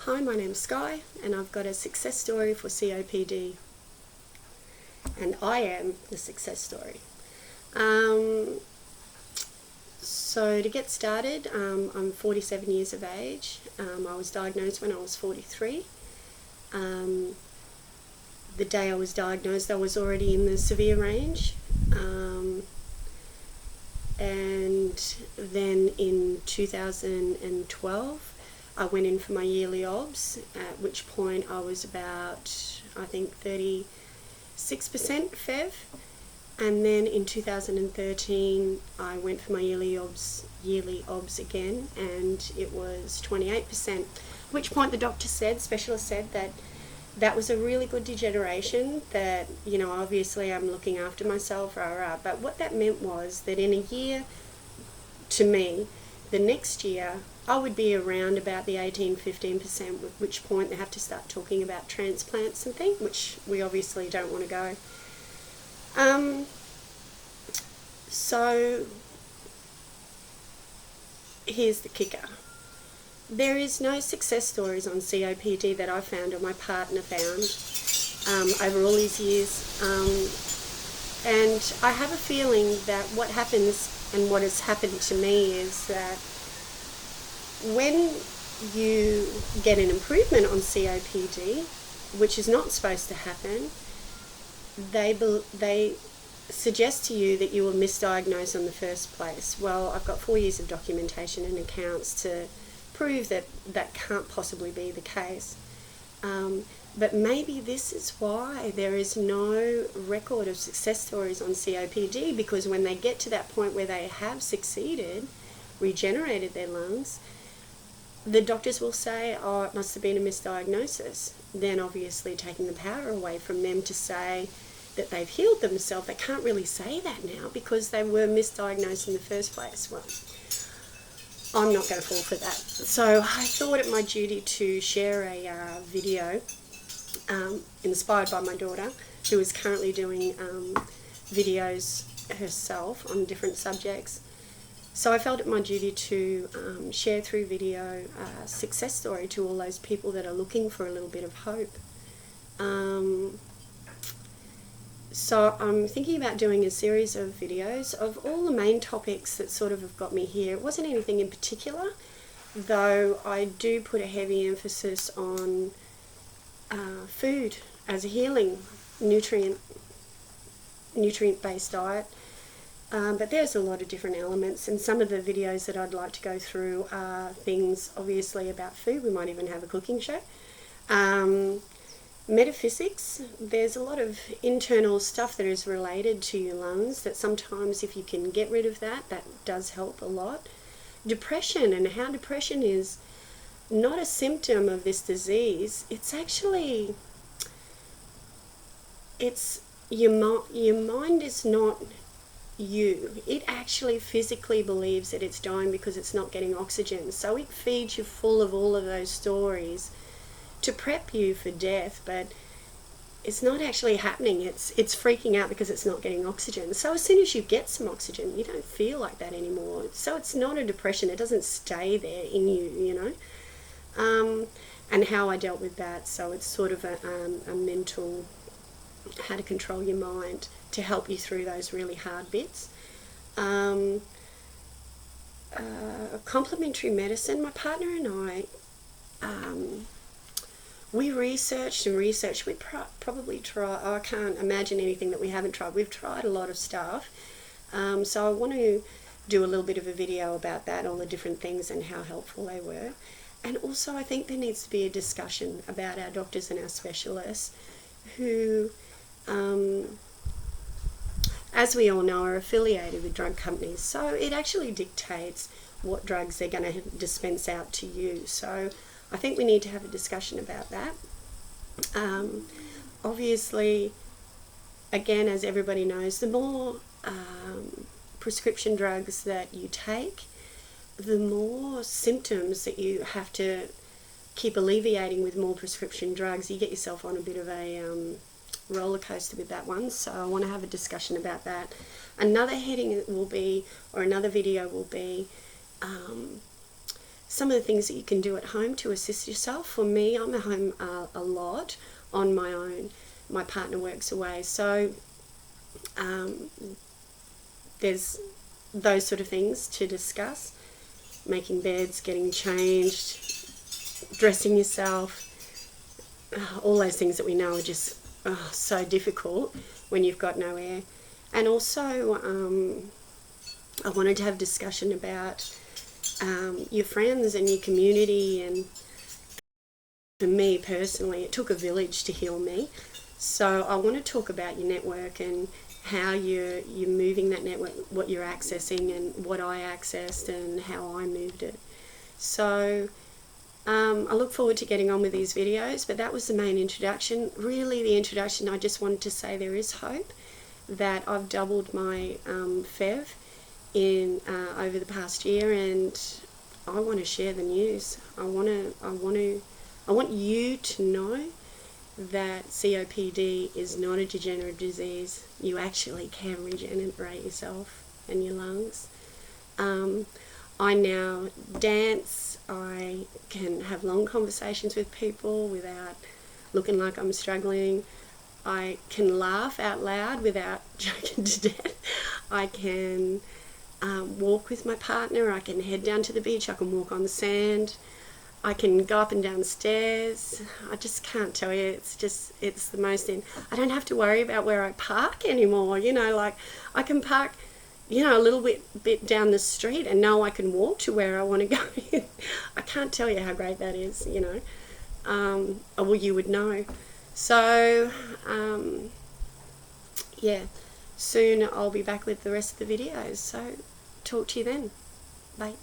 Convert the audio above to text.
Hi, my name's Sky and I've got a success story for COPD, and I am the success story. So to get started, I'm 47 years of age. I was diagnosed when I was 43. The day I was diagnosed I was already in the severe range, and then in 2012 I went in for my yearly OBS, at which point I was about, I think, 36% FEV. And then in 2013 I went for my yearly OBS again, and it was 28%. At which point the specialist said that was a really good degeneration, that, you know, obviously I'm looking after myself, but what that meant was that in a year, to me, the next year, I would be around about the 18-15%, at which point they have to start talking about transplants and things, which we obviously don't want to go. So here's the kicker. There is no success stories on COPD that I found or my partner found over all these years. And I have a feeling that what happens and what has happened to me is that when you get an improvement on COPD, which is not supposed to happen, they suggest to you that you were misdiagnosed in the first place. Well, I've got 4 years of documentation and accounts to prove that that can't possibly be the case. But maybe this is why there is no record of success stories on COPD, because when they get to that point where they have succeeded, regenerated their lungs, the doctors will say, oh, it must have been a misdiagnosis. Then obviously taking the power away from them to say that they've healed themselves. They can't really say that now because they were misdiagnosed in the first place. Well, I'm not going to fall for that. So I thought it my duty to share a video inspired by my daughter, who is currently doing videos herself on different subjects. So I felt it my duty to share through video a success story to all those people that are looking for a little bit of hope. So I'm thinking about doing a series of videos of all the main topics that sort of have got me here. It wasn't anything in particular, though I do put a heavy emphasis on food as a healing, nutrient-based diet. But there's a lot of different elements, and some of the videos that I'd like to go through are things obviously about food. We might even have a cooking show. Metaphysics, there's a lot of internal stuff that is related to your lungs that sometimes if you can get rid of that does help a lot. Depression, and how depression is not a symptom of this disease. It's actually, your mind is not you. It actually physically believes that it's dying because it's not getting oxygen. So it feeds you full of all of those stories to prep you for death, but it's not actually happening. It's freaking out because it's not getting oxygen. So as soon as you get some oxygen, you don't feel like that anymore. So it's not a depression. It doesn't stay there in you, you know. And how I dealt with that. So it's sort of a mental, how to control your mind to help you through those really hard bits. Complementary medicine. My partner and I, we researched. We probably try. I can't imagine anything that we haven't tried. We've tried a lot of stuff. So I want to do a little bit of a video about that, all the different things and how helpful they were. And also I think there needs to be a discussion about our doctors and our specialists who, as we all know, are affiliated with drug companies. So it actually dictates what drugs they're going to dispense out to you. So I think we need to have a discussion about that. Obviously, again, as everybody knows, the more prescription drugs that you take, the more symptoms that you have to keep alleviating with more prescription drugs. You get yourself on a bit of a roller coaster with that one. So I want to have a discussion about that. Another heading will be, or another video will be, some of the things that you can do at home to assist yourself. For me, I'm at home a lot on my own. My partner works away, so there's those sort of things to discuss. Making beds, getting changed, dressing yourself, all those things that we know are just so difficult when you've got no air. And also, I wanted to have a discussion about your friends and your community. And for me personally, it took a village to heal me. So I want to talk about your network and how you're moving that network, what you're accessing and what I accessed and how I moved it. So I look forward to getting on with these videos, but that was the main introduction. Really the introduction, I just wanted to say there is hope, that I've doubled my FEV in over the past year, and I want to share the news. I want you to know that COPD is not a degenerative disease. You actually can regenerate yourself and your lungs. I now dance. I can have long conversations with people without looking like I'm struggling. I can laugh out loud without joking to death. I can walk with my partner. I can head down to the beach. I can walk on the sand. I can go up and down the stairs. I just can't tell you. It's the most I don't have to worry about where I park anymore. Like I can park, a little bit down the street and know I can walk to where I want to go. I can't tell you how great that is, well, you would know. So, yeah, soon I'll be back with the rest of the videos. So talk to you then. Bye.